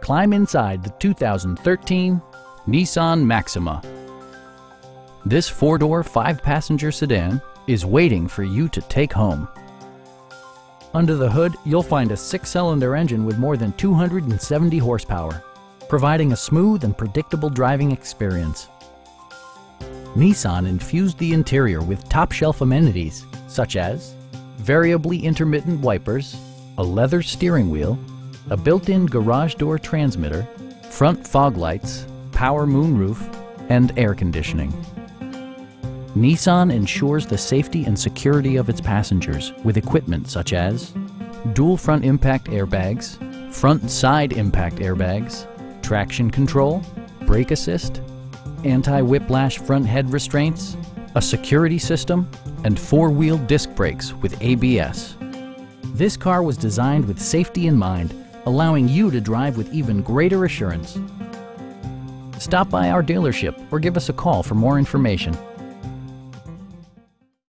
climb inside the 2013 Nissan Maxima. This four-door, five-passenger sedan is waiting for you to take home. Under the hood, you'll find a six-cylinder engine with more than 270 horsepower, providing a smooth and predictable driving experience. Nissan infused the interior with top-shelf amenities such as variably intermittent wipers, a leather steering wheel, a built-in garage door transmitter, front fog lights, power moonroof, and air conditioning. Nissan ensures the safety and security of its passengers with equipment such as dual front impact airbags, front and side impact airbags, traction control, brake assist, anti-whiplash front head restraints, a security system, and four-wheel disc brakes with ABS. This car was designed with safety in mind, allowing you to drive with even greater assurance. Stop by our dealership or give us a call for more information.